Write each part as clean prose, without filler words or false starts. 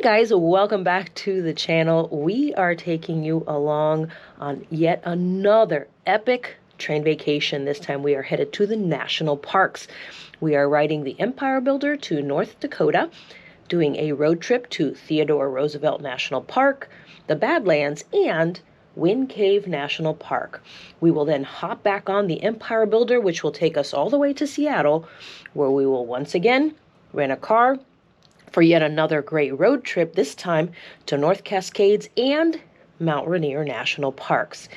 Guys, welcome back to the channel. We are taking you along on yet another epic train vacation. This time we are headed to the national parks. We are riding the Empire Builder to North Dakota, doing a road trip to Theodore Roosevelt National Park, the Badlands, and Wind Cave National Park. We will then hop back on the Empire Builder, which will take us all the way to Seattle, where we will once again rent a car for yet another great road trip, this time to North Cascades and Mount Rainier National Parks.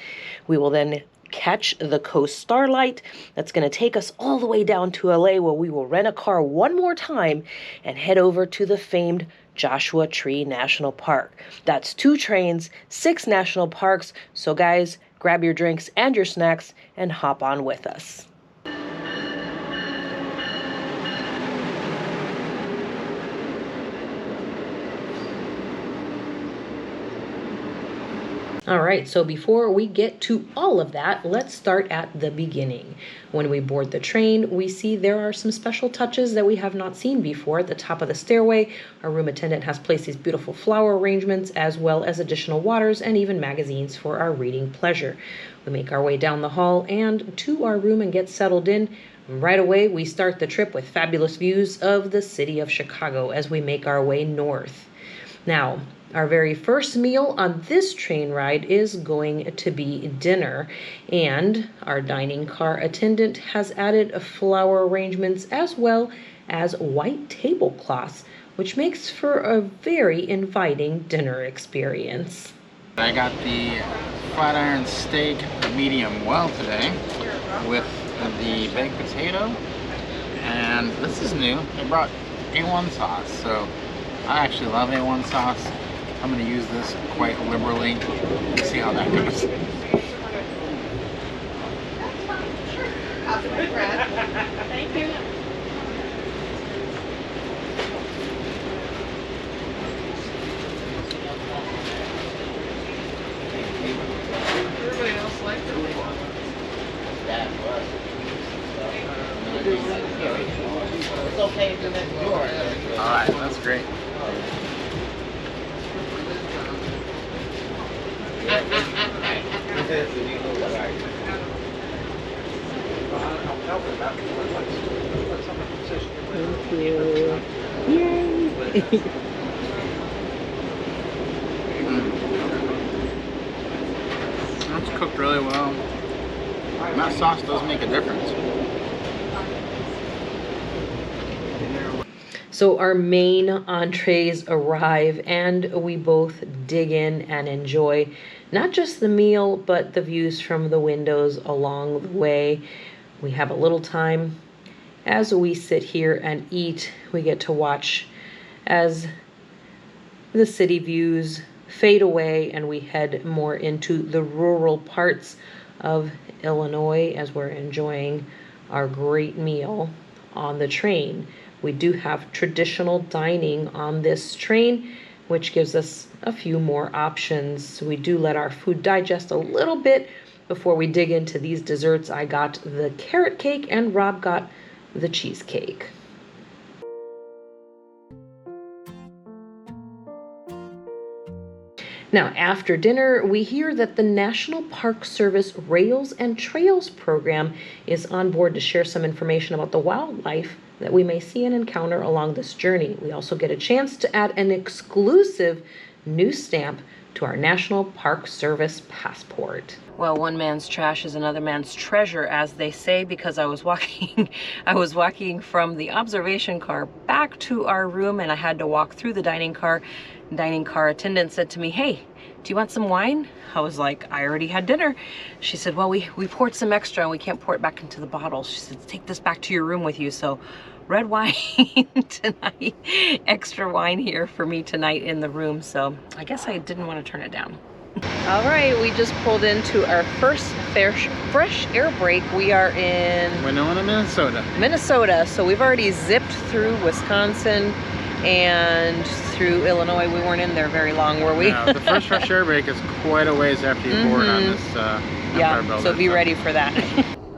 We will then catch the Coast Starlight. That's going to take us all the way down to LA, where we will rent a car one more time and head over to the famed Joshua Tree National Park. That's 2 trains, 6 national parks. So guys, grab your drinks and your snacks and hop on with us. All right, so before we get to all of that, let's start at the beginning. When we board the train, we see there are some special touches that we have not seen before. At the top of the stairway, our room attendant has placed these beautiful flower arrangements, as well as additional waters and even magazines for our reading pleasure. We make our way down the hall and to our room and get settled in. Right away, we start the trip with fabulous views of the city of Chicago as we make our way north. Now, our very first meal on this train ride is going to be dinner, and our dining car attendant has added flower arrangements as well as white tablecloths, which makes for a very inviting dinner experience. I got the flat iron steak medium well today with the baked potato, and this is new. They brought A1 sauce, so I actually love A1 sauce. I'm going to use this quite liberally. Let's see how that goes. Thank you. Everybody else liked it. It's okay to let yours. Alright, that's great. Thank you. Yay! It's cooked really well. And that sauce does make a difference. So our main entrees arrive and we both dig in and enjoy not just the meal, but the views from the windows along the way. We have a little time as we sit here and eat. We get to watch as the city views fade away and we head more into the rural parts of Illinois as we're enjoying our great meal on the train. We do have traditional dining on this train, which gives us a few more options. We do let our food digest a little bit before we dig into these desserts. I got the carrot cake and Rob got the cheesecake. Now, after dinner, we hear that the National Park Service Rails and Trails program is on board to share some information about the wildlife that we may see and encounter along this journey. We also get a chance to add an exclusive new stamp to our National Park Service passport. Well, one man's trash is another man's treasure, as they say, because I was walking from the observation car back to our room and I had to walk through the dining car. Dining car attendant said to me, "Hey, do you want some wine?" I was like, "I already had dinner." She said, "Well, we poured some extra and we can't pour it back into the bottle." She said, "Take this back to your room with you." So red wine tonight, extra wine here for me tonight in the room. So I guess I didn't want to turn it down. All right, we just pulled into our first fresh air break. We are in Winona, Minnesota. Minnesota. So we've already zipped through Wisconsin and through Illinois. We weren't in there very long, were we? Yeah, the first fresh air break is quite a ways after you board on this Empire Builder. So be ready for that.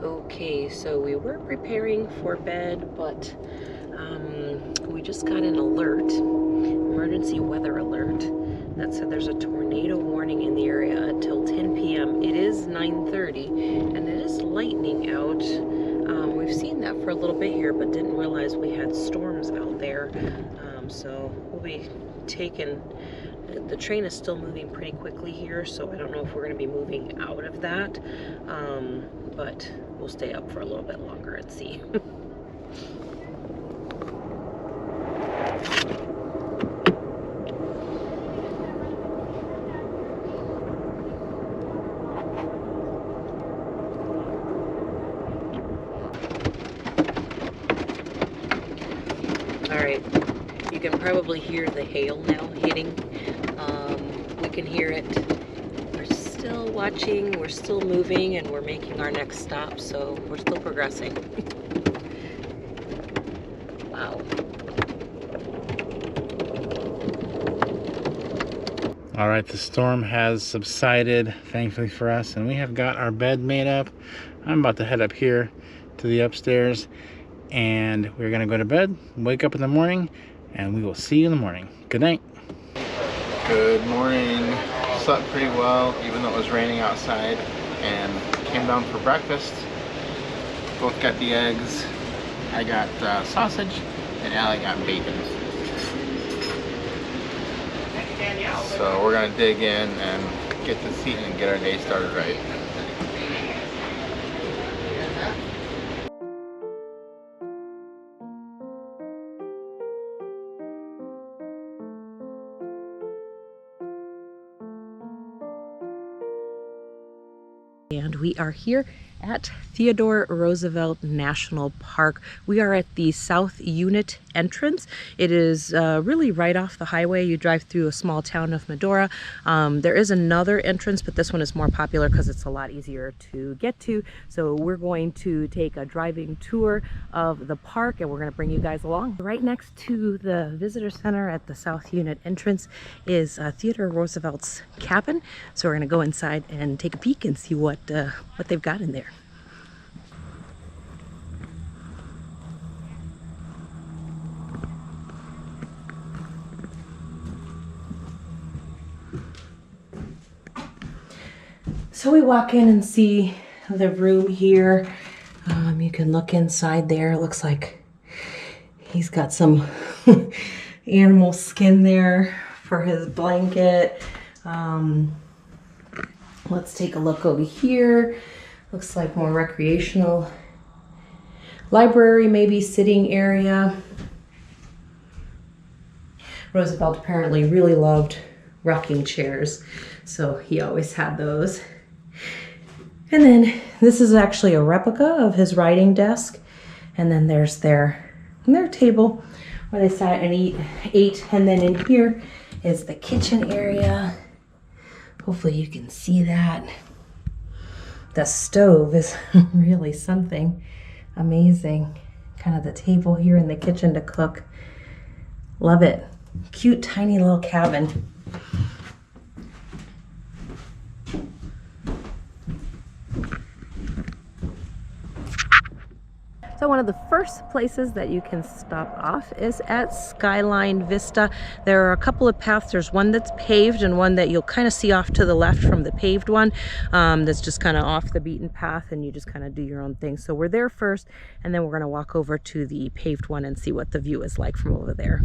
Okay, so we were preparing for bed, but we just got an alert, emergency weather that said there's a tornado warning in the area until 10 p.m. It is 9:30 and it is lightning out. We've seen that for a little bit here, but didn't realize we had storms out there. So we'll be taking, the train is still moving pretty quickly here, so I don't know if we're going to be moving out of that, but we'll stay up for a little bit longer and see. Alright, you can probably hear the hail now hitting. We can hear it. We're still watching, we're still moving, and we're making our next stop, so we're still progressing. Wow. All right, the storm has subsided, thankfully for us, and we have got our bed made up. I'm about to head up here to the upstairs, and we're gonna go to bed, wake up in the morning, and we will see you in the morning. Good night. Good morning. Slept pretty well, even though it was raining outside, and came down for breakfast. Both got the eggs. I got sausage, and Allie got bacon. So we're gonna dig in and get to seat and get our day started right. And we are here at Theodore Roosevelt National Park. We are at the South Unit entrance. It is really right off the highway. You drive through a small town of Medora. There is another entrance, but this one is more popular because it's a lot easier to get to. So we're going to take a driving tour of the park, and we're going to bring you guys along. Right next to the visitor center at the South Unit entrance is Theodore Roosevelt's cabin. So we're going to go inside and take a peek and see what they've got in there. So we walk in and see the room here. You can look inside there. It looks like he's got some animal skin there for his blanket. Let's take a look over here. Looks like more recreational. Library, maybe sitting area. Roosevelt apparently really loved rocking chairs, so he always had those. And then this is actually a replica of his writing desk. And then there's their table where they sat and ate. And then in here is the kitchen area. Hopefully you can see that. The stove is really something amazing. Kind of the table here in the kitchen to cook. Love it. Cute, tiny little cabin. So one of the first places that you can stop off is at Skyline Vista. There are a couple of paths. There's one that's paved and one that you'll kind of see off to the left from the paved one. That's just kind of off the beaten path, and you just kind of do your own thing. So we're there first, and then we're going to walk over to the paved one and see what the view is like from over there.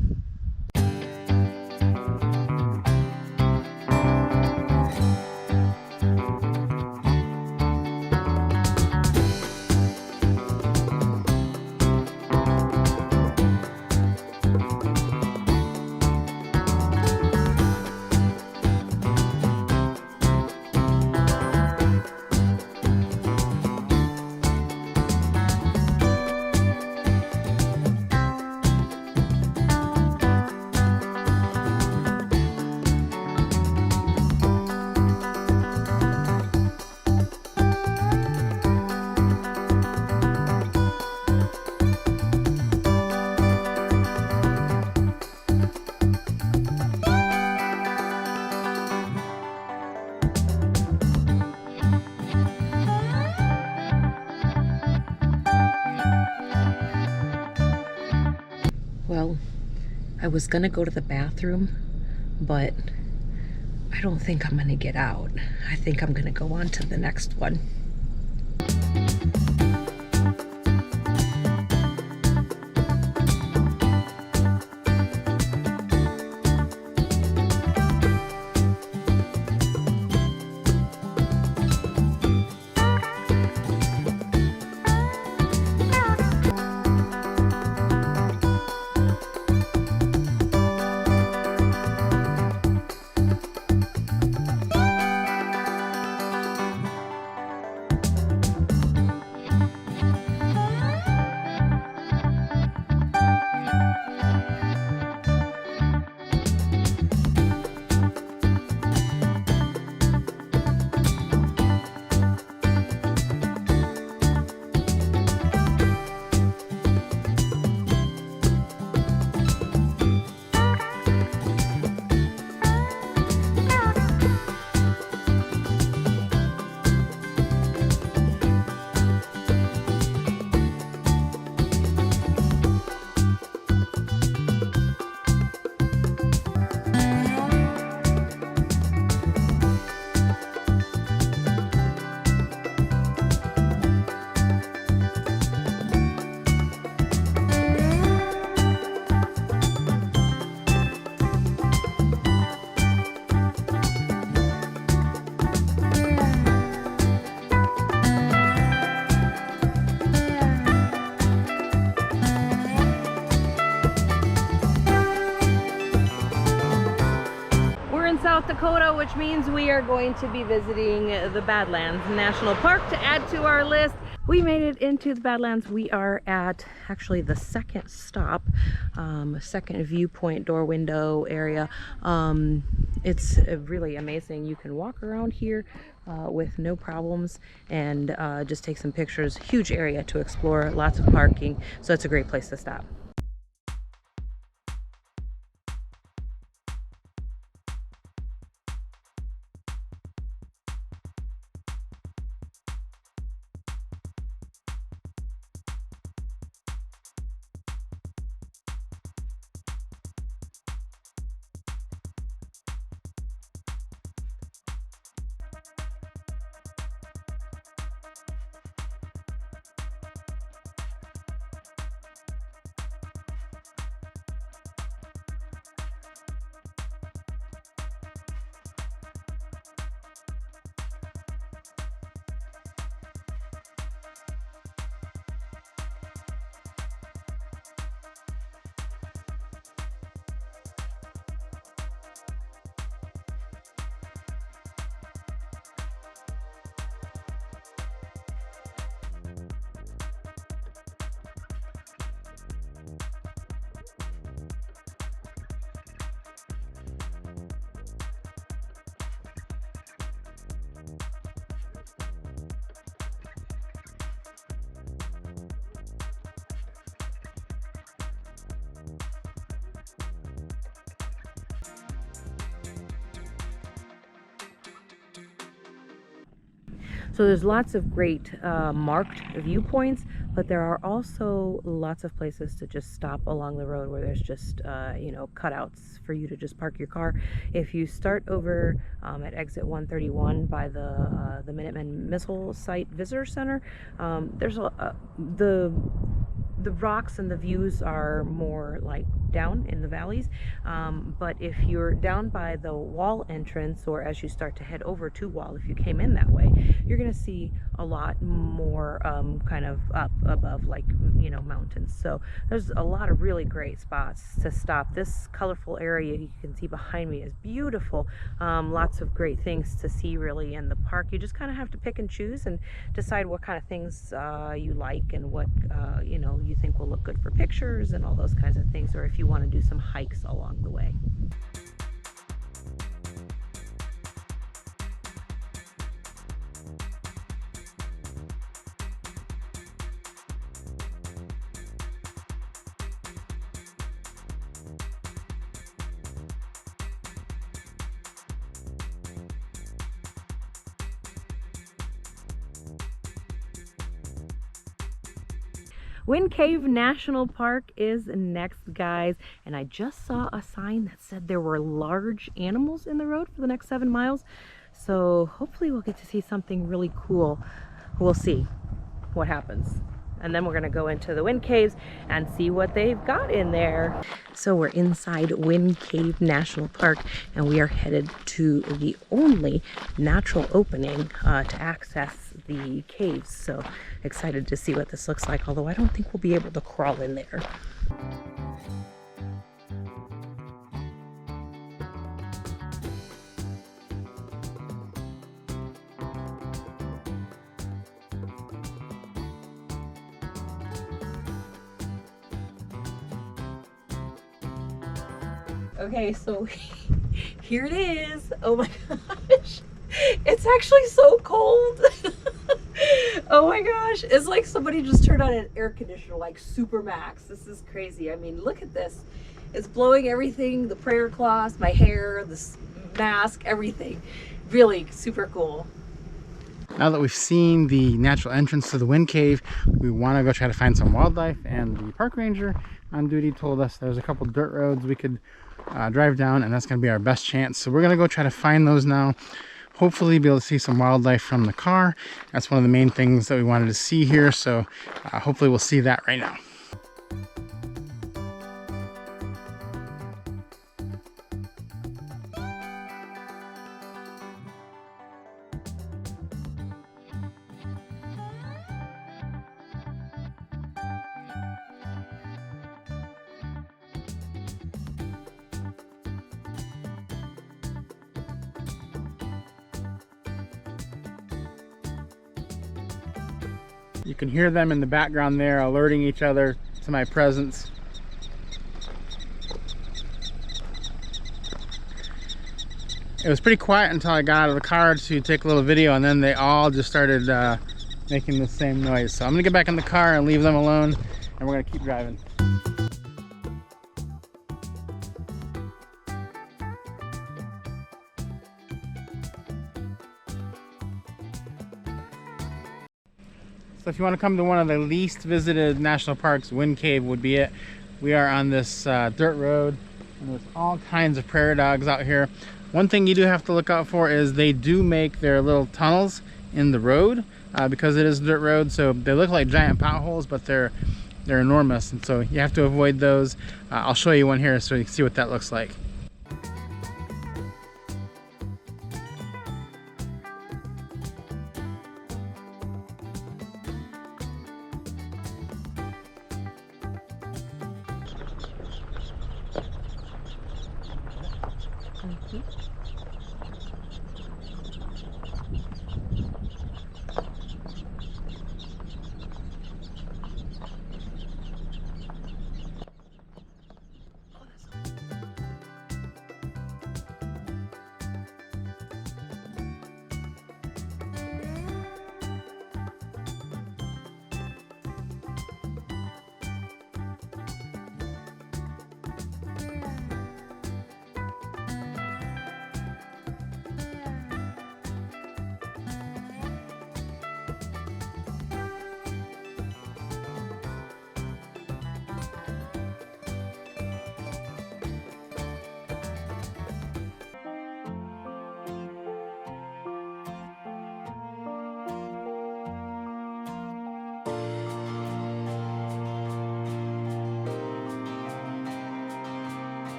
Well, I was gonna go to the bathroom, but I don't think I'm gonna get out. I think I'm gonna go on to the next one. South Dakota, which means we are going to be visiting the Badlands National Park to add to our list. We made it into the Badlands. We are at actually the second stop, second viewpoint door window area. It's really amazing. You can walk around here with no problems and just take some pictures. Huge area to explore, lots of parking, so it's a great place to stop. So there's lots of great marked viewpoints, but there are also lots of places to just stop along the road where there's just, you know, cutouts for you to just park your car. If you start over at exit 131 by the Minuteman Missile Site Visitor Center, there's the rocks and the views are more like down in the valleys, but if you're down by the wall entrance, or as you start to head over to wall, if you came in that way, you're going to see a lot more kind of up above, like, you know, mountains. So there's a lot of really great spots to stop. This colorful area you can see behind me is beautiful. Lots of great things to see really in the park. You just kind of have to pick and choose and decide what kind of things you like and what you know, you think will look good for pictures and all those kinds of things, or if you want to do some hikes along the way. Wind Cave National Park is next, guys. And I just saw a sign that said there were large animals in the road for the next 7 miles. So hopefully we'll get to see something really cool. We'll see what happens. And then we're gonna go into the Wind Caves and see what they've got in there. So we're inside Wind Cave National Park, and we are headed to the only natural opening to access the caves. So excited to see what this looks like, although I don't think we'll be able to crawl in there. Okay, so here it is. Oh my gosh. It's actually so cold. Oh my gosh. It's like somebody just turned on an air conditioner, like super max. This is crazy. I mean, look at this. It's blowing everything, the prayer cloths, my hair, this mask, everything. Really super cool. Now that we've seen the natural entrance to the Wind Cave, we want to go try to find some wildlife, and the park ranger on duty told us there's a couple dirt roads we could drive down, and that's going to be our best chance. So we're going to go try to find those now. Hopefully be able to see some wildlife from the car. That's one of the main things that we wanted to see here, so hopefully we'll see that right now. You can hear them in the background there, alerting each other to my presence. It was pretty quiet until I got out of the car to take a little video, and then they all just started making the same noise. So I'm gonna get back in the car and leave them alone, and we're gonna keep driving. So if you want to come to one of the least visited national parks, Wind Cave would be it. We are on this dirt road, and there's all kinds of prairie dogs out here. One thing you do have to look out for is they do make their little tunnels in the road because it is a dirt road. So they look like giant potholes, but they're enormous, and so you have to avoid those. I'll show you one here so you can see what that looks like.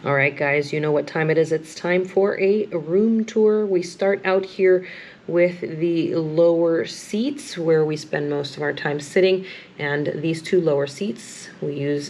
All right, guys, you know what time it is. It's time for a room tour. We start out here with the lower seats where we spend most of our time sitting. And these two lower seats, we use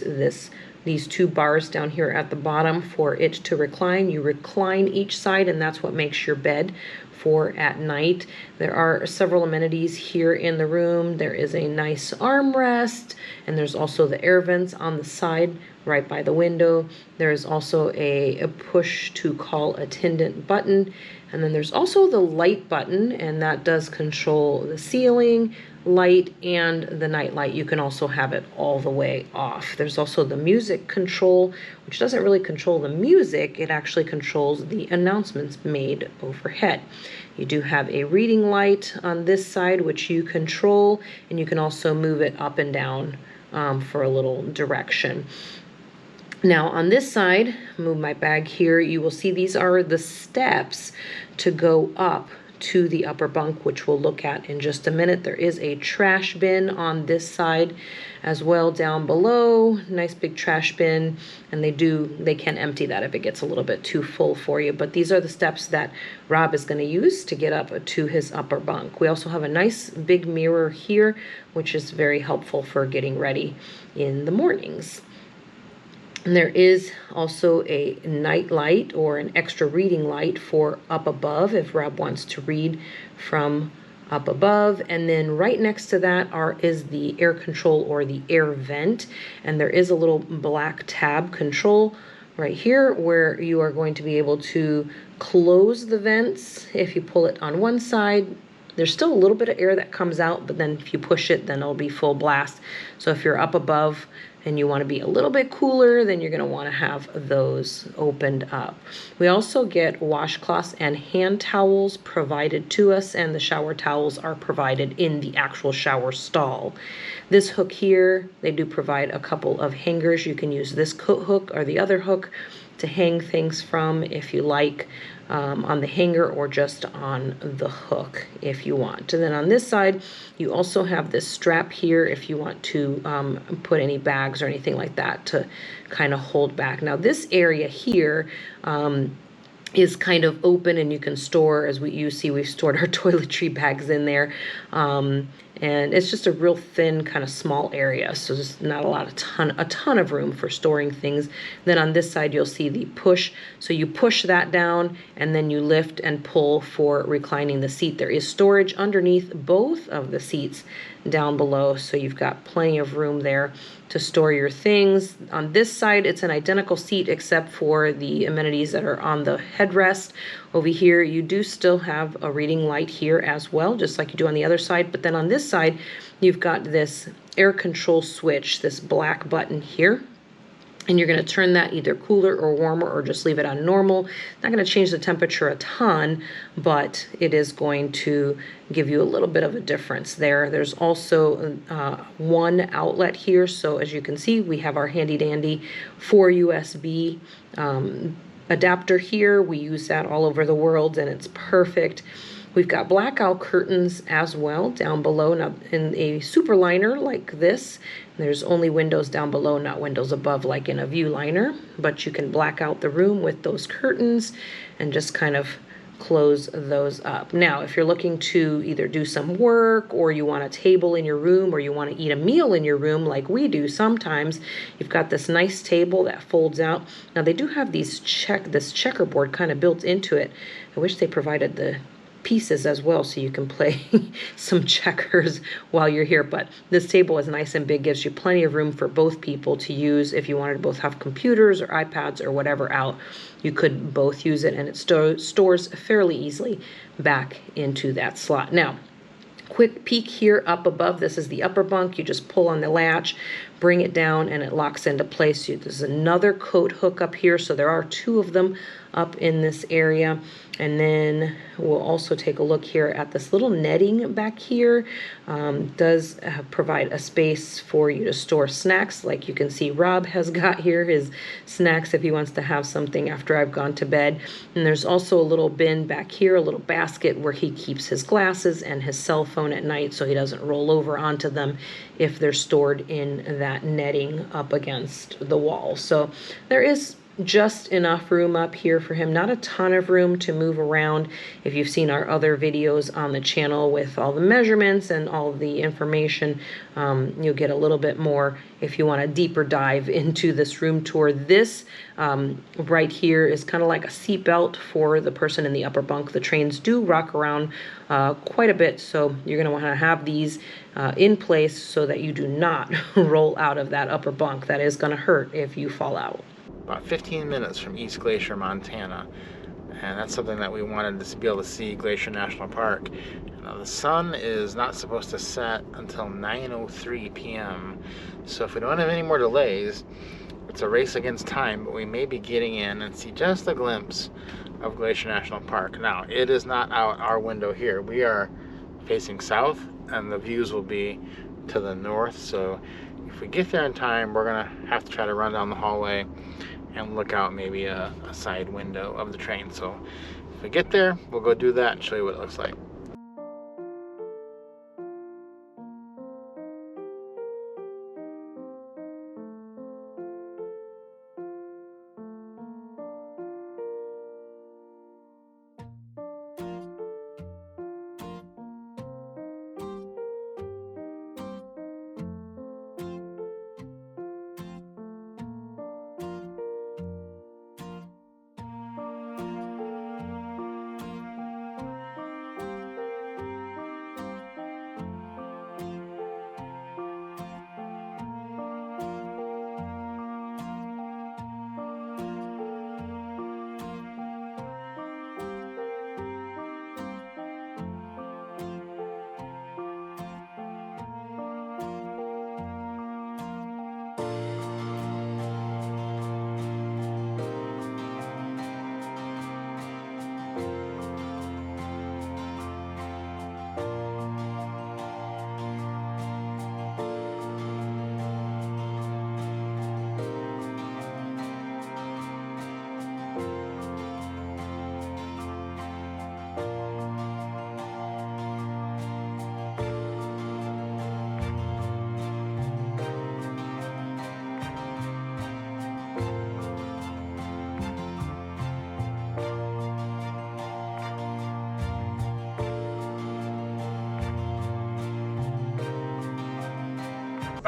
these two bars down here at the bottom for it to recline. You recline each side, and that's what makes your bed for at night. There are several amenities here in the room. There is a nice armrest, and there's also the air vents on the side right by the window. There is also a push to call attendant button, and then there's also the light button, and that does control the ceiling light and the night light. You can also have it all the way off. There's also the music control, which doesn't really control the music. It actually controls the announcements made overhead. You do have a reading light on this side, which you control, and you can also move it up and down for a little direction. Now on this side, move my bag here, you will see these are the steps to go up to the upper bunk, which we'll look at in just a minute. There is a trash bin on this side as well down below. Nice big trash bin, and they can empty that if it gets a little bit too full for you. But these are the steps that Rob is going to use to get up to his upper bunk. We also have a nice big mirror here, which is very helpful for getting ready in the mornings. And there is also a night light or an extra reading light for up above if Rob wants to read from up above. And then right next to that is the air control or the air vent. And there is a little black tab control right here where you are going to be able to close the vents. If you pull it on one side, there's still a little bit of air that comes out, but then if you push it, then it'll be full blast. So if you're up above and you want to be a little bit cooler, then you're going to want to have those opened up. We also get washcloths and hand towels provided to us, and the shower towels are provided in the actual shower stall. This hook here, they do provide a couple of hangers. You can use this coat hook or the other hook to hang things from if you like, on the hanger or just on the hook if you want. And then on this side, you also have this strap here if you want to put any bags or anything like that to kind of hold back. Now this area here is kind of open, and you can store, as you see, we've stored our toiletry bags in there. And it's just a real thin kind of small area, so there's not a ton of room for storing things. Then on this side you'll see the push, so you push that down and then you lift and pull for reclining the seat. There is storage underneath both of the seats down below, so you've got plenty of room there to store your things. On this side it's an identical seat except for the amenities that are on the headrest. Over here you do still have a reading light here as well, just like you do on the other side, but then on this side you've got this air control switch, this black button here, and you're going to turn that either cooler or warmer or just leave it on normal. Not going to change the temperature a ton, but it is going to give you a little bit of a difference there. There's also one outlet here, so as you can see we have our handy dandy 4 USB adapter here. We use that all over the world and it's perfect. We've got blackout curtains as well down below, now in a super liner like this. There's only windows down below, not windows above like in a view liner, but you can black out the room with those curtains and just kind of close those up. Now, if you're looking to either do some work or you want a table in your room or you want to eat a meal in your room like we do sometimes, you've got this nice table that folds out. Now, they do have this checkerboard kind of built into it. I wish they provided the pieces as well so you can play some checkers while you're here, but this table is nice and big, gives you plenty of room for both people to use. If you wanted to both have computers or iPads or whatever out, you could both use it, and it stores fairly easily back into that slot. Now, quick peek here up above. This is the upper bunk. You just pull on the latch, bring it down, and it locks into place. There's another coat hook up here, so there are 2 of them up in this area. And then we'll also take a look here at this little netting back here. Does provide a space for you to store snacks. Like you can see Rob has got here his snacks if he wants to have something after I've gone to bed. And there's also a little bin back here, a little basket where he keeps his glasses and his cell phone at night so he doesn't roll over onto them if they're stored in that netting up against the wall. So there is just enough room up here for him, not a ton of room to move around. If you've seen our other videos on the channel with all the measurements and all the information, you'll get a little bit more if you want a deeper dive into this room tour. This right here is kind of like a seat belt for the person in the upper bunk. The trains do rock around quite a bit, so you're going to want to have these in place so that you do not roll out of that upper bunk. That is going to hurt if you fall out. About 15 minutes from East Glacier, Montana, and that's something that we wanted to be able to see, Glacier National Park. Now, the sun is not supposed to set until 9:03 p.m. so if we don't have any more delays, it's a race against time, but we may be getting in and see just a glimpse of Glacier National Park. Now, it is not out our window here. We are facing south, and the views will be to the north, so if we get there in time, we're gonna have to try to run down the hallway and look out maybe a side window of the train. So if we get there, we'll go do that and show you what it looks like.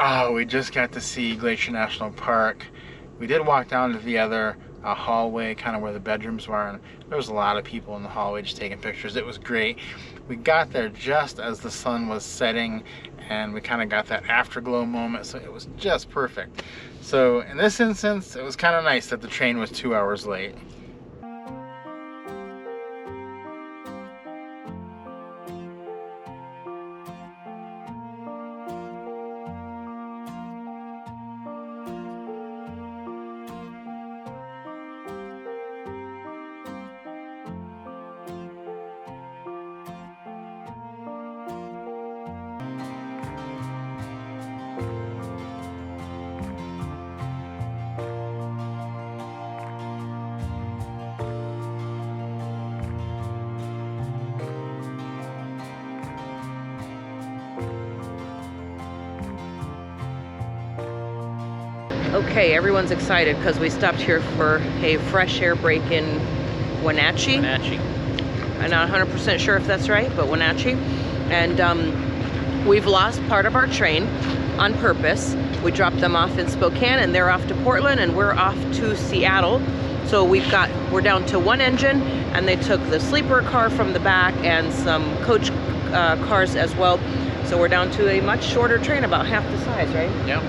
Oh, we just got to see Glacier National Park. We did walk down to the other hallway, kind of where the bedrooms were, and there was a lot of people in the hallway just taking pictures. It was great. We got there just as the sun was setting, and we kind of got that afterglow moment, so it was just perfect. So in this instance, it was kind of nice that the train was 2 hours late. Okay, everyone's excited because we stopped here for a fresh air break in Wenatchee. I'm not 100% sure if that's right, but Wenatchee. And we've lost part of our train on purpose. We dropped them off in Spokane and they're off to Portland and we're off to Seattle. So we're down to one engine, and they took the sleeper car from the back and some coach cars as well. So we're down to a much shorter train, about half the size, right? Yeah.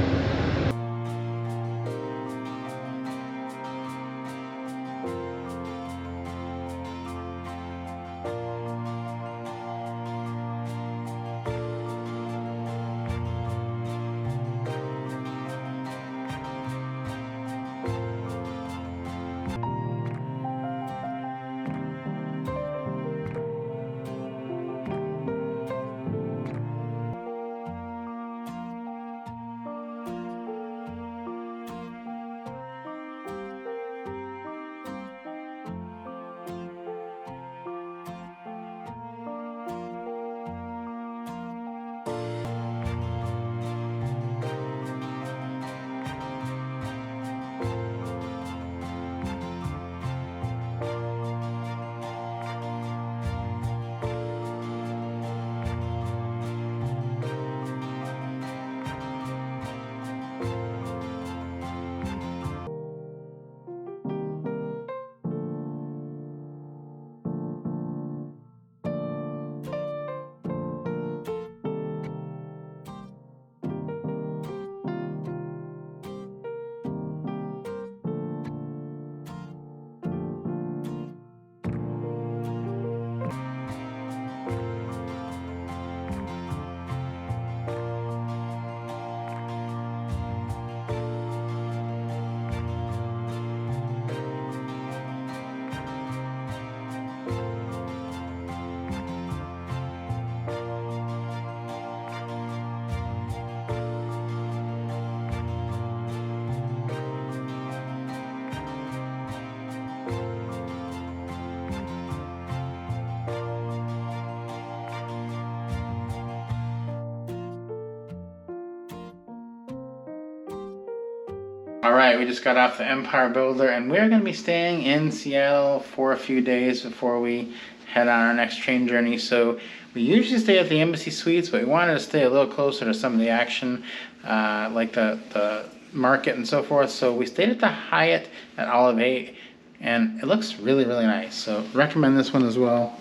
All right, we just got off the Empire Builder, and we're going to be staying in Seattle for a few days before we head on our next train journey. So we usually stay at the Embassy Suites, but we wanted to stay a little closer to some of the action, like the market and so forth. So we stayed at the Hyatt at Olive 8, and it looks really, really nice. So recommend this one as well.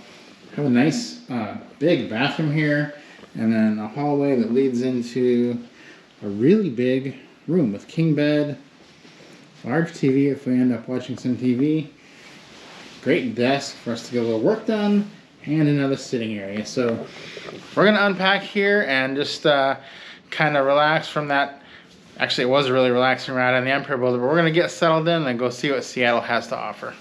Have a nice big bathroom here, and then a hallway that leads into a really big room with king bed, large TV if we end up watching some TV, great desk for us to get a little work done, and another sitting area. So we're gonna unpack here and just kind of relax from that. Actually, it was a really relaxing ride on the Empire Builder, but we're gonna get settled in and go see what Seattle has to offer.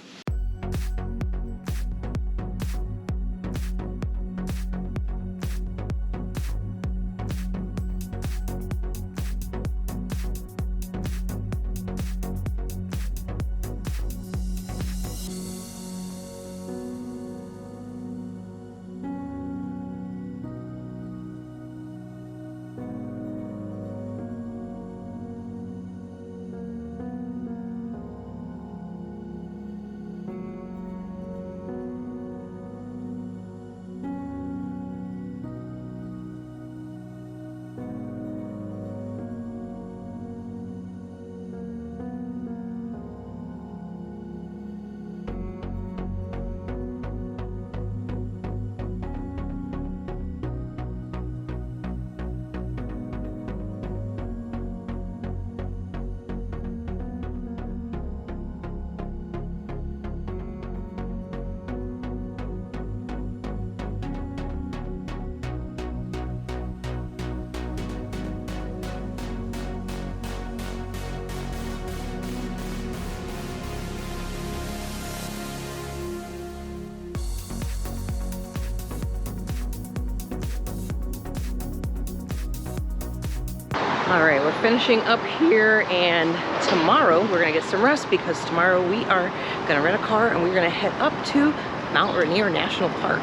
All right, we're finishing up here, and tomorrow we're gonna get some rest because tomorrow we are gonna rent a car and we're gonna head up to Mount Rainier National Park.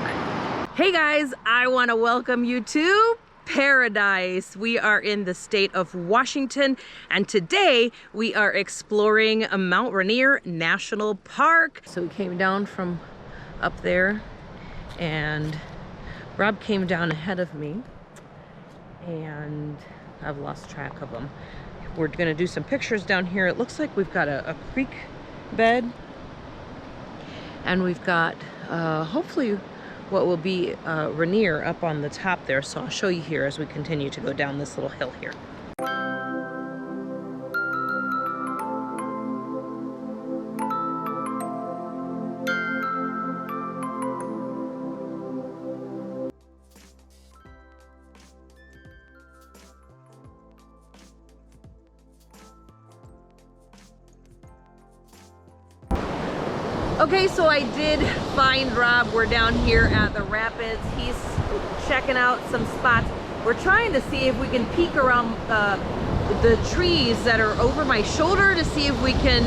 Hey guys, I wanna welcome you to Paradise. We are in the state of Washington, and today we are exploring Mount Rainier National Park. So we came down from up there, and Rob came down ahead of me, and I've lost track of them. We're gonna do some pictures down here. It looks like we've got a creek bed, and we've got hopefully what will be Rainier up on the top there. So I'll show you here as we continue to go down this little hill here. Okay, so I did find Rob. We're down here at the rapids. He's checking out some spots. We're trying to see if we can peek around the trees that are over my shoulder to see if we can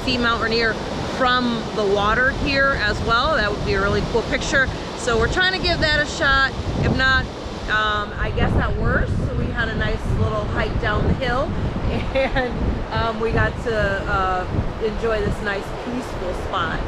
see Mount Rainier from the water here as well. That would be a really cool picture. So we're trying to give that a shot. If not, I guess at worst. So we had a nice little hike down the hill, and we got to enjoy this nice peaceful spot.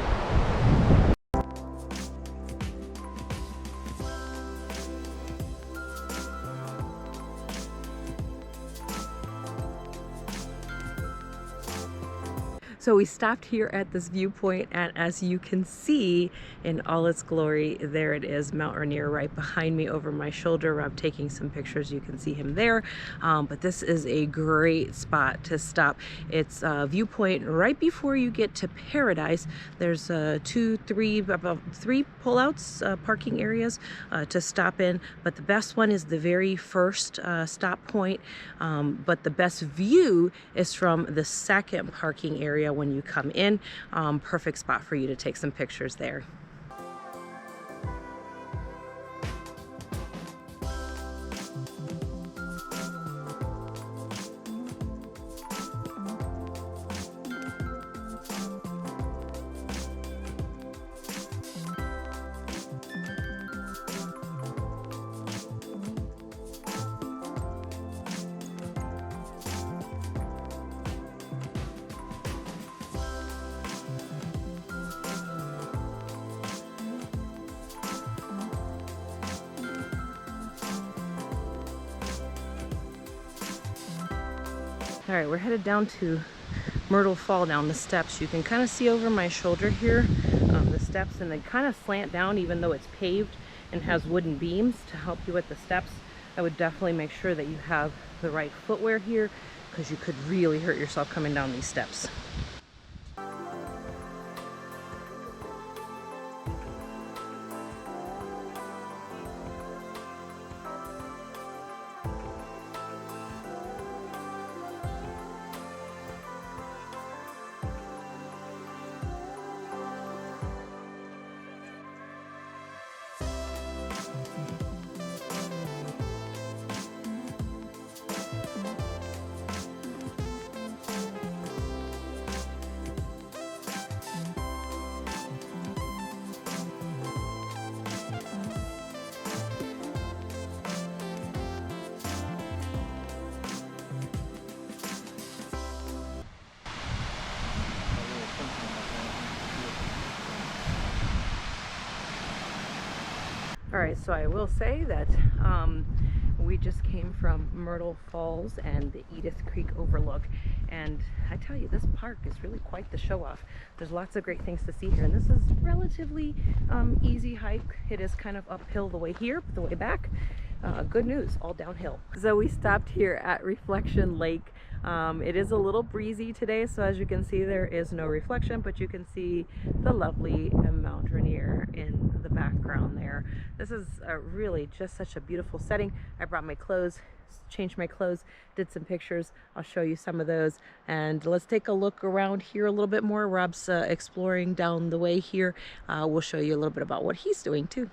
So we stopped here at this viewpoint, and as you can see in all its glory, there it is, Mount Rainier right behind me over my shoulder. I'm taking some pictures, you can see him there. But this is a great spot to stop. It's a viewpoint right before you get to Paradise. There's about three pullouts, parking areas to stop in, but the best one is the very first stop point. But the best view is from the second parking area when you come in. Perfect spot for you to take some pictures there. All right, we're headed down to Myrtle Fall down the steps. You can kind of see over my shoulder here the steps, and they kind of slant down even though it's paved and has wooden beams to help you with the steps. I would definitely make sure that you have the right footwear here because you could really hurt yourself coming down these steps. All right, so I will say that we just came from Myrtle Falls and the Edith Creek Overlook, and I tell you, this park is really quite the show-off. There's lots of great things to see here, and this is relatively easy hike. It is kind of uphill the way here, but the way back, good news, all downhill. So we stopped here at Reflection Lake. It is a little breezy today, so as you can see, there is no reflection, but you can see the lovely Mount Rainier in the background there. This is really just such a beautiful setting. I brought my clothes, changed my clothes, did some pictures. I'll show you some of those, and let's take a look around here a little bit more. Rob's exploring down the way here. We'll show you a little bit about what he's doing too.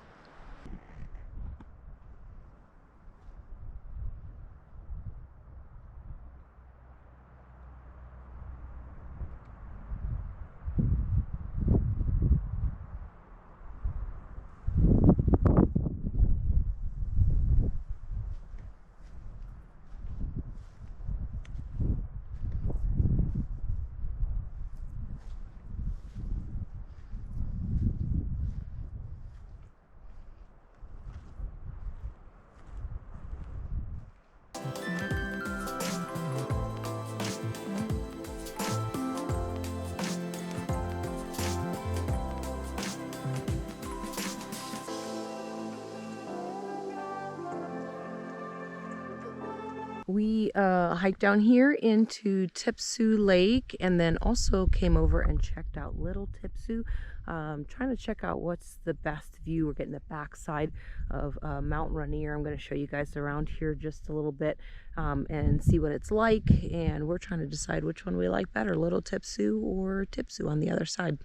We hiked down here into Tipsoo Lake, and then also came over and checked out Little Tipsoo, trying to check out what's the best view. We're getting the backside of Mount Rainier. I'm going to show you guys around here just a little bit and see what it's like, and we're trying to decide which one we like better, Little Tipsoo or Tipsoo on the other side.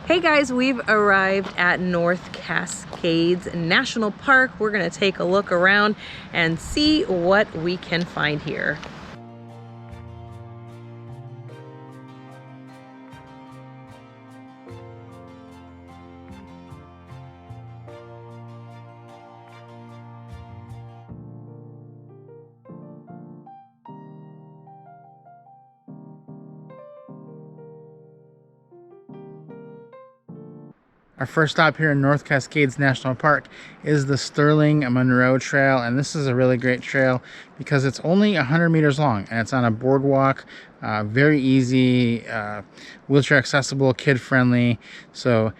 Hey guys, we've arrived at North Cascades National Park. We're gonna take a look around and see what we can find here. Our first stop here in North Cascades National Park is the Sterling Monroe Trail, and this is a really great trail because it's only 100 meters long and it's on a boardwalk, very easy, wheelchair accessible, kid friendly, so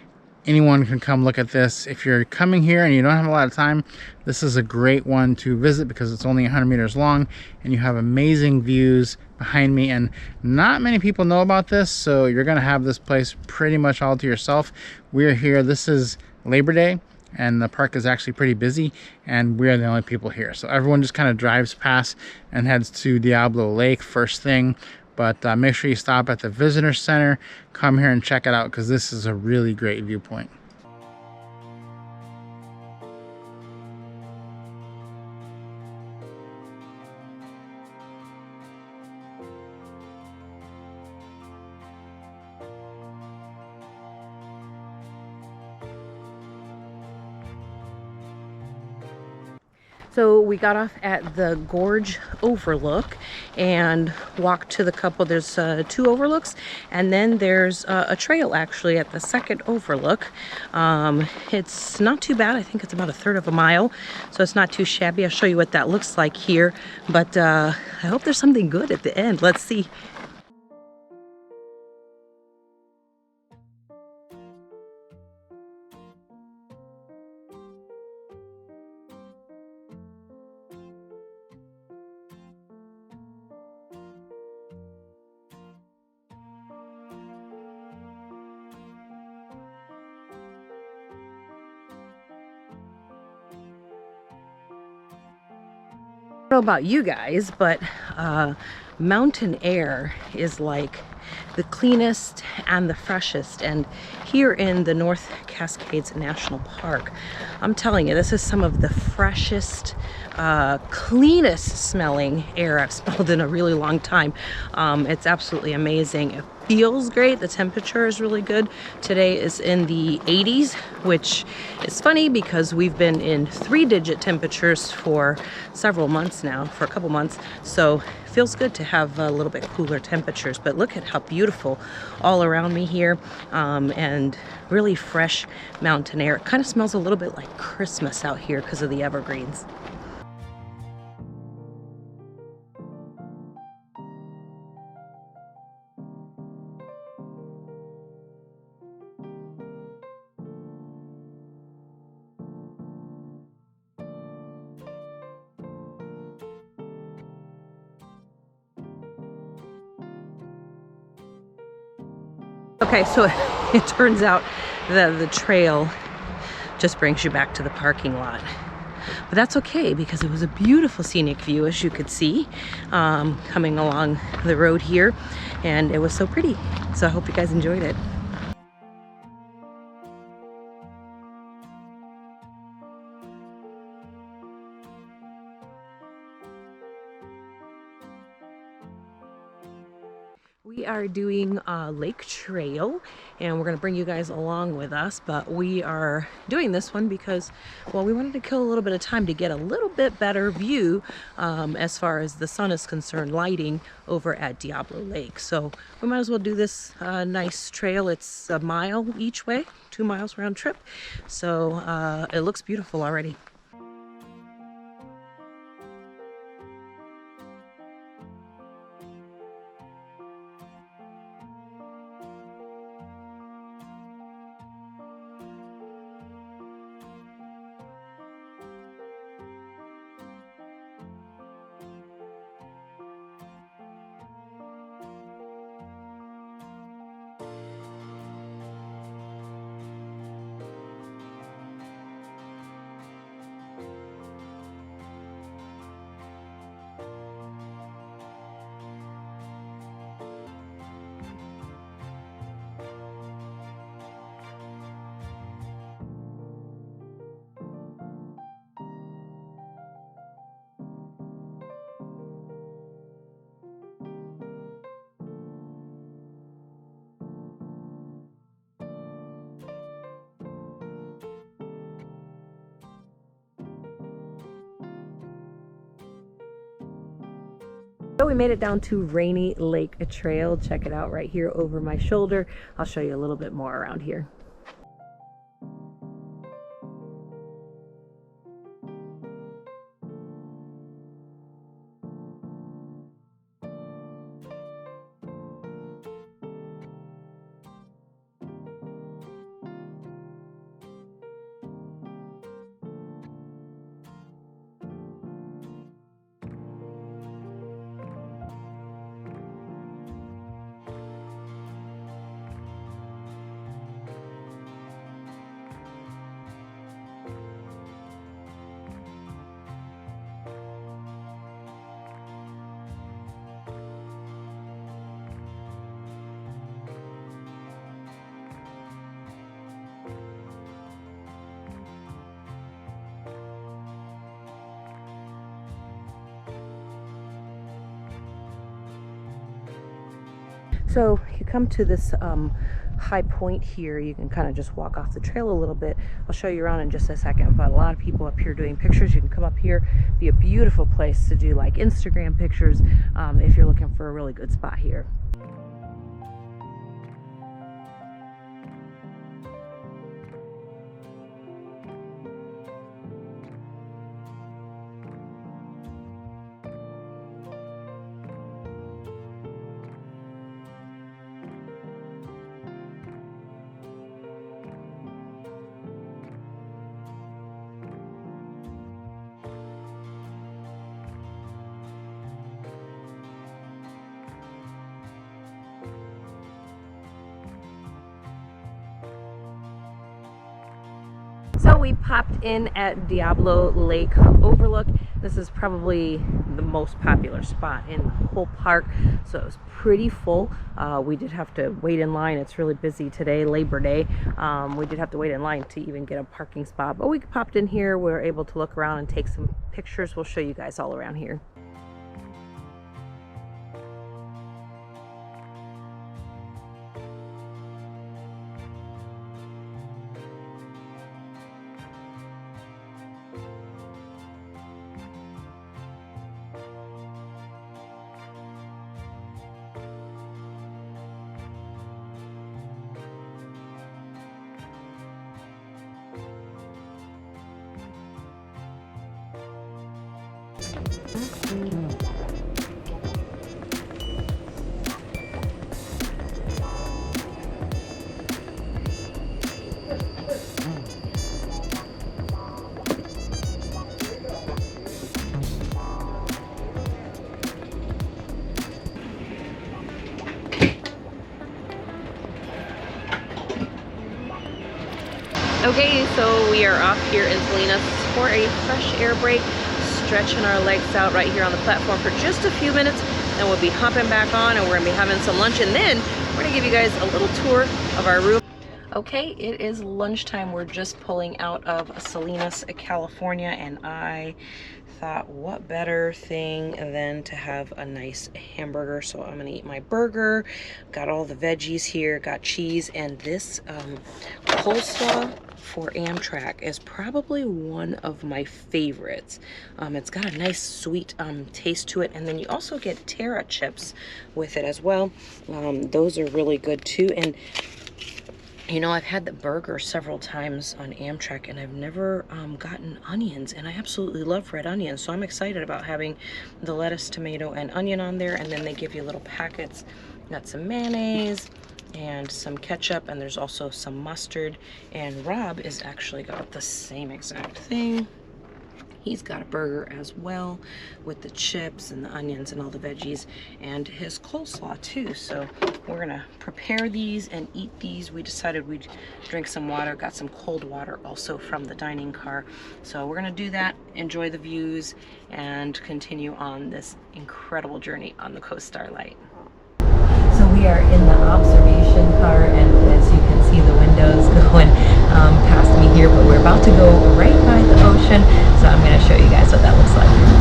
anyone can come look at this. If you're coming here and you don't have a lot of time, this is a great one to visit because it's only 100 meters long and you have amazing views behind me, and not many people know about this, so you're gonna have this place pretty much all to yourself. We're here, this is Labor Day, and the park is actually pretty busy, and we're the only people here. So everyone just kind of drives past and heads to Diablo Lake first thing. But make sure you stop at the visitor center, come here and check it out, because this is a really great viewpoint. So we got off at the Gorge Overlook and walked to the couple. There's 2 overlooks, and then there's a trail actually at the second overlook. It's not too bad. I think it's about 1/3 of a mile, so it's not too shabby. I'll show you what that looks like here, but I hope there's something good at the end. Let's see. I don't know about you guys, but mountain air is like the cleanest and the freshest. And here in the North Cascades National Park, I'm telling you, this is some of the freshest, cleanest smelling air I've smelled in a really long time. It's absolutely amazing. It feels great. The temperature is really good. Today is in the 80s, which is funny because we've been in 3-digit temperatures for several months now, for a couple months. So it feels good to have a little bit cooler temperatures. But look at how beautiful all around me here, and really fresh mountain air. It kind of smells a little bit like Christmas out here because of the evergreens. Okay, so it turns out that the trail just brings you back to the parking lot. But that's okay, because it was a beautiful scenic view, as you could see, coming along the road here, and it was so pretty. So I hope you guys enjoyed it. We are doing a lake trail, and we're going to bring you guys along with us, but we are doing this one because, well, we wanted to kill a little bit of time to get a little bit better view as far as the sun is concerned, lighting over at Diablo Lake. So we might as well do this nice trail. It's a mile each way, 2 miles round trip, so it looks beautiful already. So we made it down to Rainier Lake Trail. Check it out right here over my shoulder. I'll show you a little bit more around here. So you come to this high point here. You can kind of just walk off the trail a little bit. I'll show you around in just a second, but a lot of people up here doing pictures. You can come up here, be a beautiful place to do like Instagram pictures if you're looking for a really good spot here. So we popped in at Diablo Lake Overlook. This is probably the most popular spot in the whole park, so it was pretty full. We did have to wait in line. It's really busy today, Labor Day. We did have to wait in line to even get a parking spot, but we popped in here. We were able to look around and take some pictures. We'll show you guys all around here. Okay, so we are off here in Salinas for a fresh air break, stretching our legs out right here on the platform for just a few minutes, and we'll be hopping back on and we're gonna be having some lunch, and then we're gonna give you guys a little tour of our room. Okay, it is lunchtime. We're just pulling out of Salinas, California, and I thought what better thing than to have a nice hamburger. So I'm gonna eat my burger. Got all the veggies here, got cheese, and this coleslaw for Amtrak is probably one of my favorites. It's got a nice sweet taste to it, and then you also get Terra chips with it as well. Those are really good too. And you know, I've had the burger several times on Amtrak, and I've never gotten onions, and I absolutely love red onions, so I'm excited about having the lettuce, tomato, and onion on there. And then they give you little packets. Got some mayonnaise and some ketchup, and there's also some mustard. And Rob is actually got the same exact thing. He's got a burger as well with the chips and the onions and all the veggies, and his coleslaw too. So we're gonna prepare these and eat these. We decided we'd drink some water, got some cold water also from the dining car. So we're gonna do that, enjoy the views, and continue on this incredible journey on the Coast Starlight. So we are in the observation car, and as you can see, the windows going past me here, but we're about to go right by the ocean, so I'm going to show you guys what that looks like.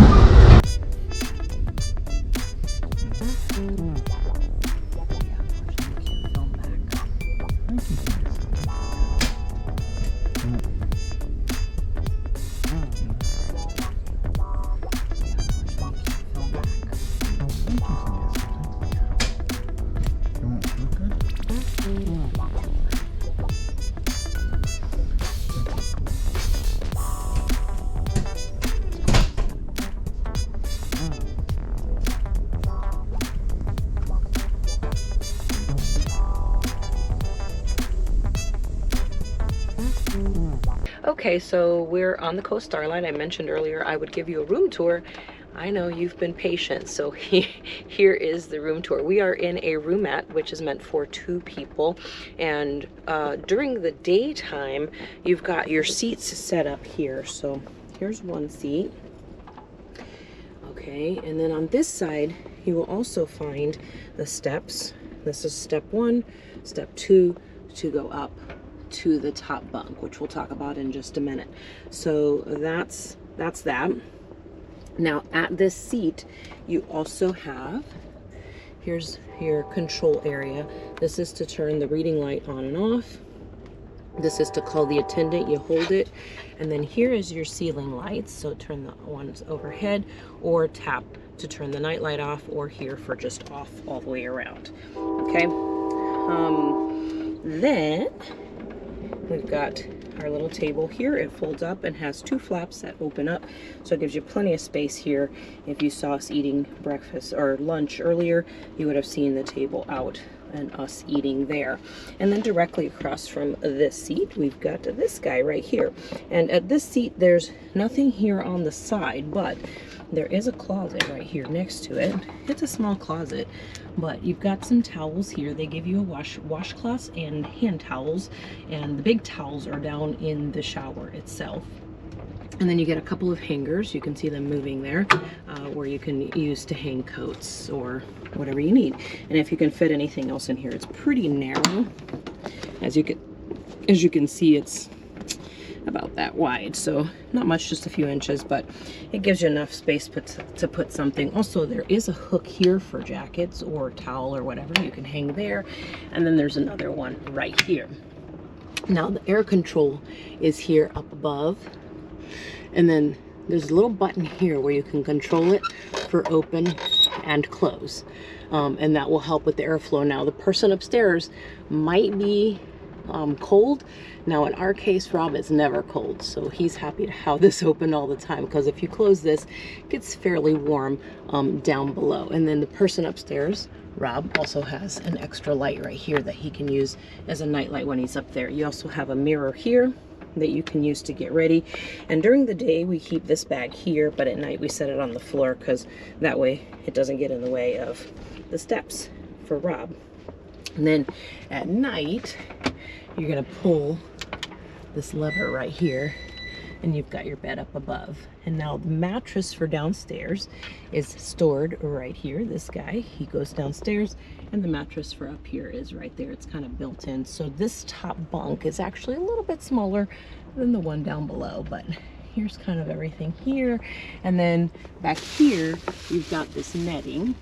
Okay, so we're on the Coast Starlight. I mentioned earlier I would give you a room tour. I know you've been patient, so here is the room tour. We are in a roomette, which is meant for 2 people, and during the daytime, you've got your seats set up here. So here's one seat. Okay, and then on this side, you will also find the steps. This is step 1, step 2 to go up to the top bunk, which we'll talk about in just a minute. So that's that. Now at this seat, you also have Here's your control area. This is to turn the reading light on and off. This is to call the attendant. You hold it, and then here is your ceiling lights. So turn the ones overhead, or tap to turn the night light off, or here for just off all the way around. Okay. Then we've got our little table here. It folds up and has two flaps that open up, so it gives you plenty of space here. If you saw us eating breakfast or lunch earlier, you would have seen the table out and us eating there. And then directly across from this seat, we've got this guy right here. And at this seat, there's nothing here on the side, but there is a closet right here next to it. It's a small closet, but you've got some towels here. They give you a washcloths and hand towels, and the big towels are down in the shower itself. And then you get a couple of hangers. You can see them moving there, where you can use to hang coats or whatever you need. And if you can fit anything else in here, it's pretty narrow. As you can see, it's about that wide, so not much, just a few inches, but it gives you enough space to put something. Also, there is a hook here for jackets or towel or whatever. You can hang there, and then there's another one right here. Now the air control is here up above, and then there's a little button here where you can control it for open and close, and that will help with the airflow. Now the person upstairs might be cold. Now in our case, Rob is never cold, so he's happy to have this open all the time, because if you close this, it gets fairly warm down below. And then the person upstairs, Rob, also has an extra light right here that he can use as a night light when he's up there. You also have a mirror here that you can use to get ready. And during the day, we keep this bag here, but at night we set it on the floor, because that way it doesn't get in the way of the steps for Rob. And then at night, you're gonna pull this lever right here, and you've got your bed up above. And now the mattress for downstairs is stored right here. This guy, he goes downstairs, and the mattress for up here is right there. It's kind of built in. So this top bunk is actually a little bit smaller than the one down below, but here's kind of everything here. And then back here, you've got this netting,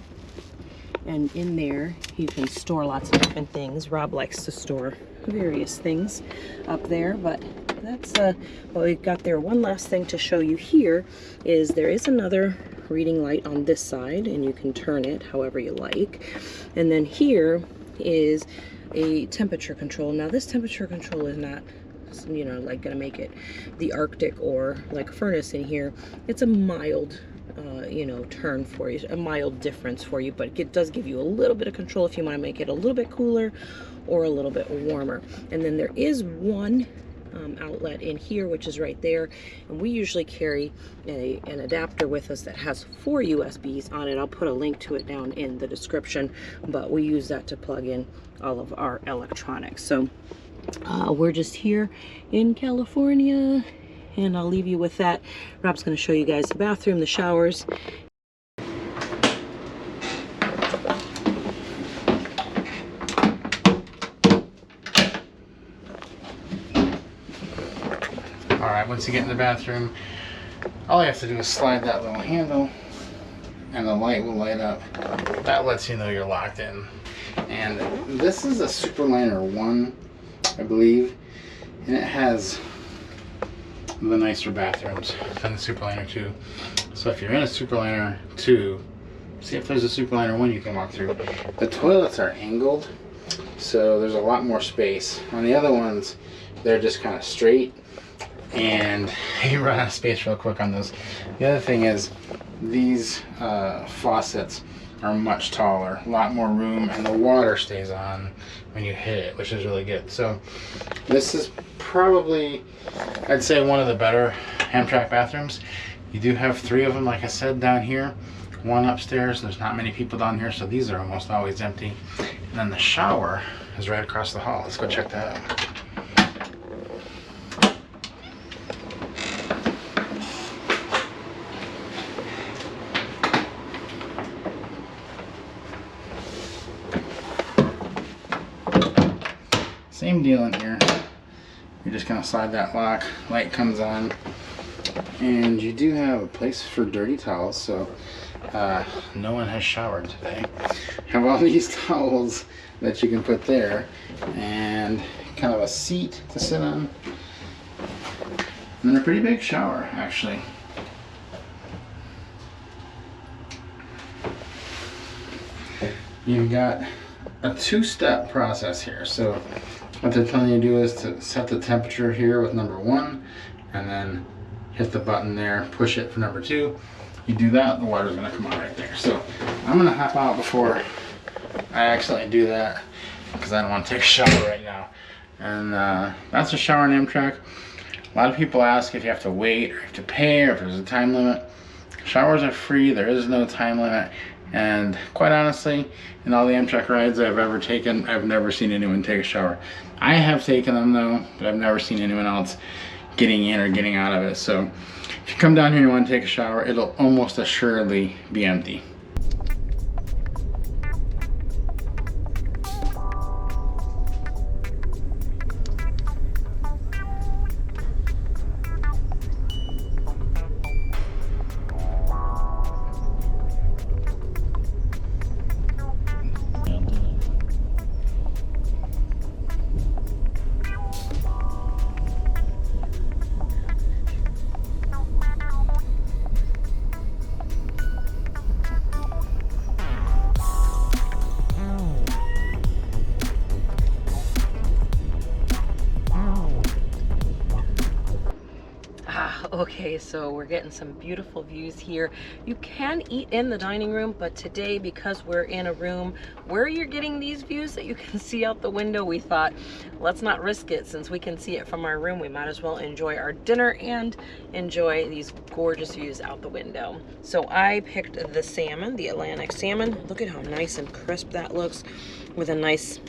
and in there you can store lots of different things. Rob likes to store various things up there, but that's what we've got there. One last thing to show you here is there is another reading light on this side, and you can turn it however you like. And then here is a temperature control. Now this temperature control is not, you know, like gonna make it the Arctic or like a furnace in here. It's a mild you know, turn for you, a mild difference for you, but it does give you a little bit of control if you want to make it a little bit cooler or a little bit warmer. And then there is one outlet in here, which is right there, and we usually carry an adapter with us that has 4 USBs on it. I'll put a link to it down in the description, but we use that to plug in all of our electronics. So we're just here in California, and I'll leave you with that. Rob's going to show you guys the bathroom, the showers. Alright, once you get in the bathroom, all you have to do is slide that little handle, and the light will light up. That lets you know you're locked in. And this is a Superliner 1, I believe, and it has the nicer bathrooms than the Superliner 2. So if you're in a Superliner 2, see if there's a Superliner 1 you can walk through. The toilets are angled, so there's a lot more space. On the other ones, they're just kind of straight, and you run out of space real quick on those. The other thing is, these faucets are much taller, a lot more room, and the water stays on when you hit it, which is really good. So this is probably, I'd say, one of the better Amtrak bathrooms. You do have 3 of them, like I said, down here, 1 upstairs. There's not many people down here, so these are almost always empty. And then the shower is right across the hall. Let's go check that out. Same deal in here. You're just gonna slide that lock, light comes on, and you do have a place for dirty towels. So No one has showered today. Have all these towels that you can put there, and kind of a seat to sit on, and then a pretty big shower actually. You've got a two-step process here. So what they're telling you to do is to set the temperature here with number 1, and then hit the button there, push it for number 2. You do that, the water's gonna come out right there. So I'm gonna hop out before I accidentally do that, because I don't want to take a shower right now. And that's a shower on Amtrak. A lot of people ask if you have to wait, or you have to pay, or if there's a time limit. Showers are free, there is no time limit. And quite honestly, in all the Amtrak rides I've ever taken, I've never seen anyone take a shower. I have taken them though, but I've never seen anyone else getting in or getting out of it. So if you come down here and you want to take a shower, it'll almost assuredly be empty. Okay, so we're getting some beautiful views here. You can eat in the dining room, but today, because we're in a room where you're getting these views that you can see out the window, we thought, let's not risk it. Since we can see it from our room, we might as well enjoy our dinner and enjoy these gorgeous views out the window. So I picked the salmon, the Atlantic salmon. Look at how nice and crisp that looks, with a nice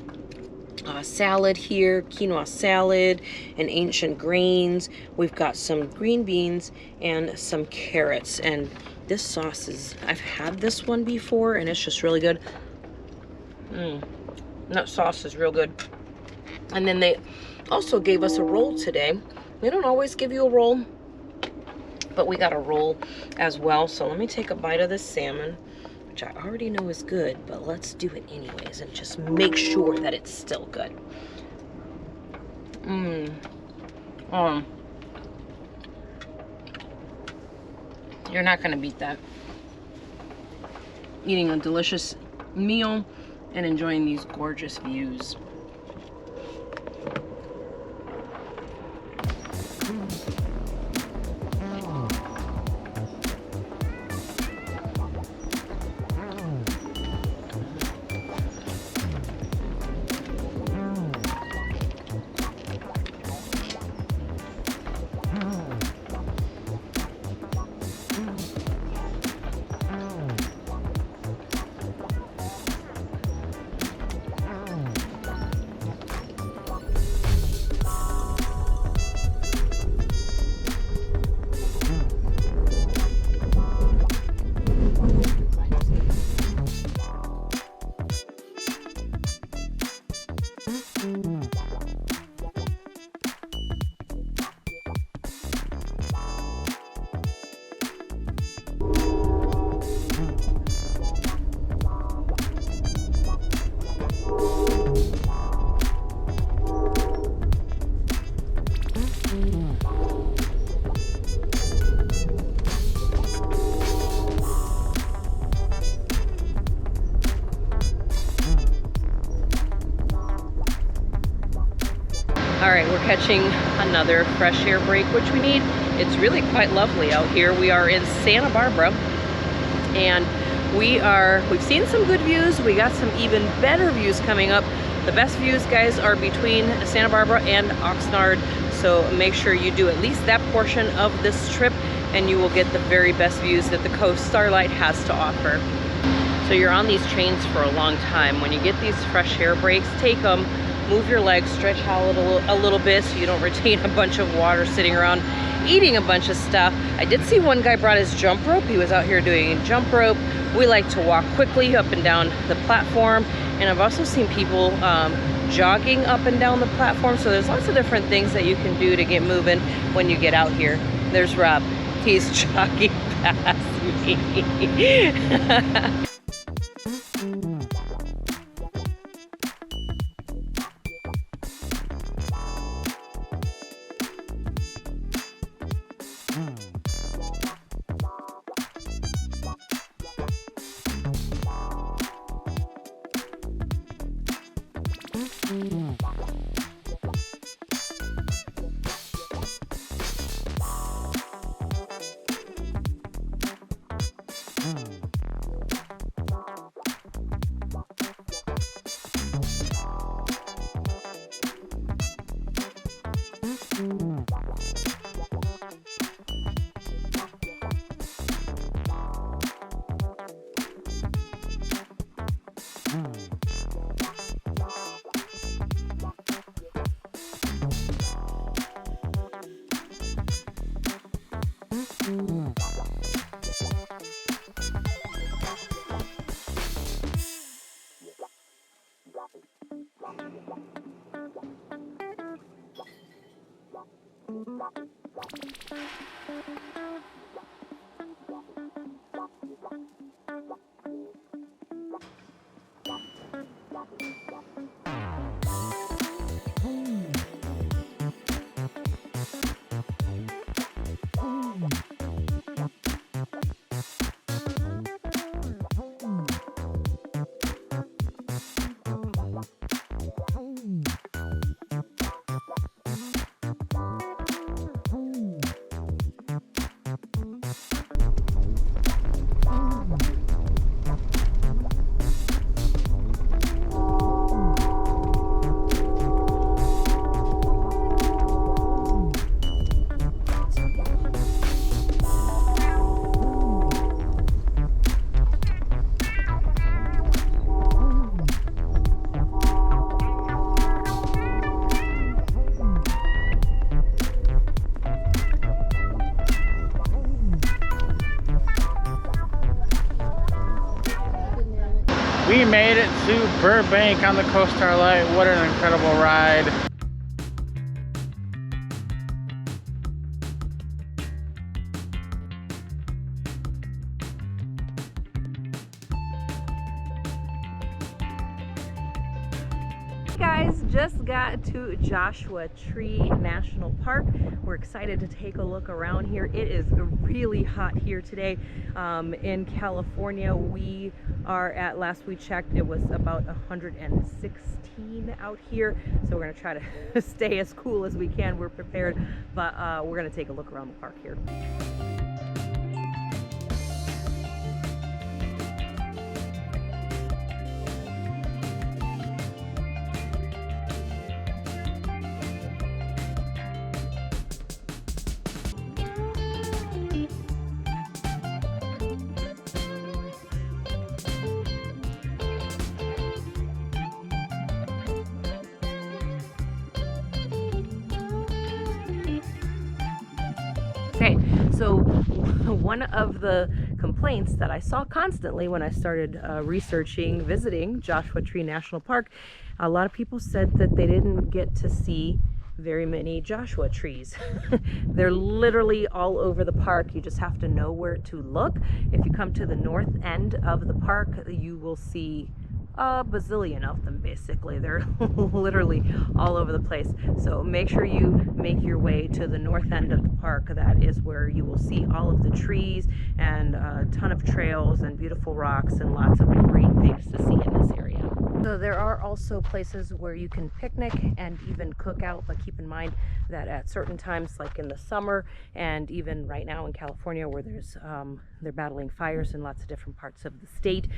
salad here, quinoa salad and ancient grains. We've got some green beans and some carrots, and this sauce is, I've had this one before and it's just really good. That sauce is real good. And then they also gave us a roll today. They don't always give you a roll, but we got a roll as well. So let me take a bite of this salmon, which I already know is good, but let's do it anyways and just make sure that it's still good. You're not gonna beat that. Eating a delicious meal and enjoying these gorgeous views. All right, we're catching another fresh air break, which we need. It's really quite lovely out here. We are in Santa Barbara, and we've seen some good views. We got some even better views coming up. The best views, guys, are between Santa Barbara and Oxnard. So make sure you do at least that portion of this trip, and you will get the very best views that the Coast Starlight has to offer. So you're on these trains for a long time. When you get these fresh air breaks, take them. Move your legs, stretch out a little bit so you don't retain a bunch of water sitting around eating a bunch of stuff. I did see one guy brought his jump rope. He was out here doing a jump rope. We like to walk quickly up and down the platform, and I've also seen people jogging up and down the platform. So there's lots of different things that you can do to get moving when you get out here. There's Rob. He's jogging past. We made it to Burbank on the Coast Starlight. What an incredible ride. Guys, just got to Joshua Tree National Park. We're excited to take a look around here. It is really hot here today. In California, we are at, last we checked, it was about 116 out here. So we're gonna try to stay as cool as we can. We're prepared, but we're gonna take a look around the park here. Okay, so one of the complaints that I saw constantly when I started visiting Joshua Tree National Park, a lot of people said that they didn't get to see very many Joshua trees. They're literally all over the park. You just have to know where to look. If you come to the north end of the park, you will see a bazillion of them basically. They're literally all over the place. So make sure you make your way to the north end of the park. That is where you will see all of the trees and a ton of trails and beautiful rocks and lots of great things to see in this area. So there are also places where you can picnic and even cook out, but keep in mind that at certain times, like in the summer and even right now in California where there's they're battling fires in lots of different parts of the state,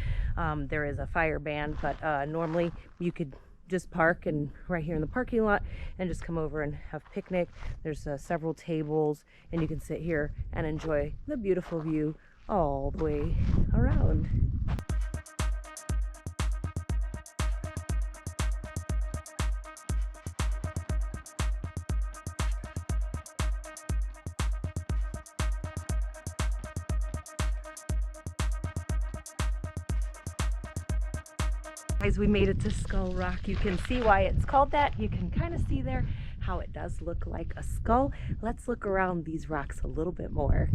there is a fire ban, but normally you could just park and right here in the parking lot and just come over and have picnic. There's several tables and you can sit here and enjoy the beautiful view all the way around. Guys, we made it to Skull Rock. You can see why it's called that. You can kind of see there how it does look like a skull. Let's look around these rocks a little bit more.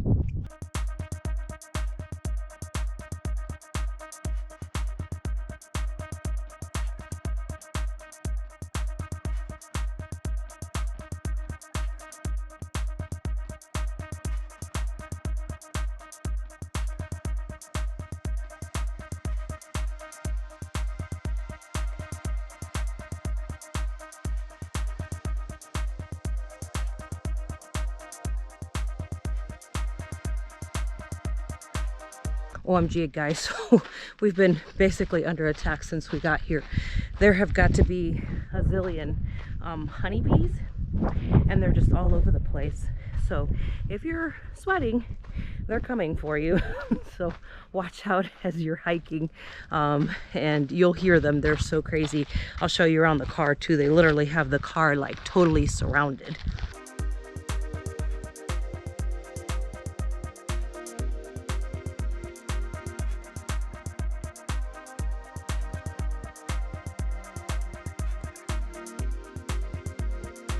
OMG, guys, so we've been basically under attack since we got here. There have got to be a zillion honeybees, and they're just all over the place. So if you're sweating, they're coming for you. So watch out as you're hiking, and you'll hear them. They're so crazy. I'll show you around the car too. They literally have the car like totally surrounded.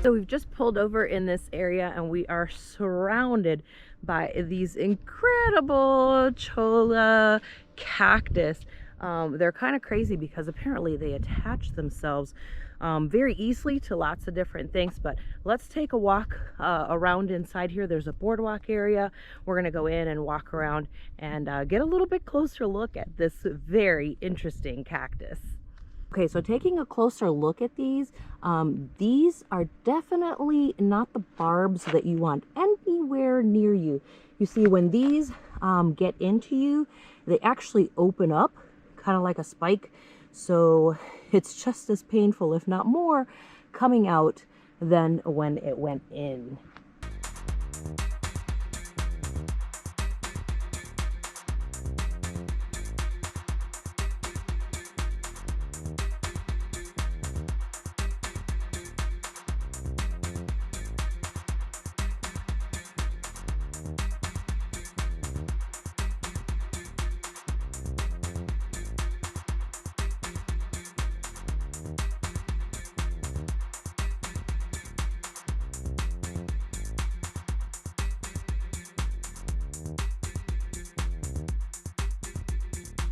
So we've just pulled over in this area and we are surrounded by these incredible cholla cactus. They're kind of crazy because apparently they attach themselves very easily to lots of different things. But let's take a walk around inside here. There's a boardwalk area. We're going to go in and walk around and get a little bit closer look at this very interesting cactus. Okay, so taking a closer look at these are definitely not the barbs that you want anywhere near you. You see, when these get into you, they actually open up, kind of like a spike. So it's just as painful, if not more, coming out than when it went in.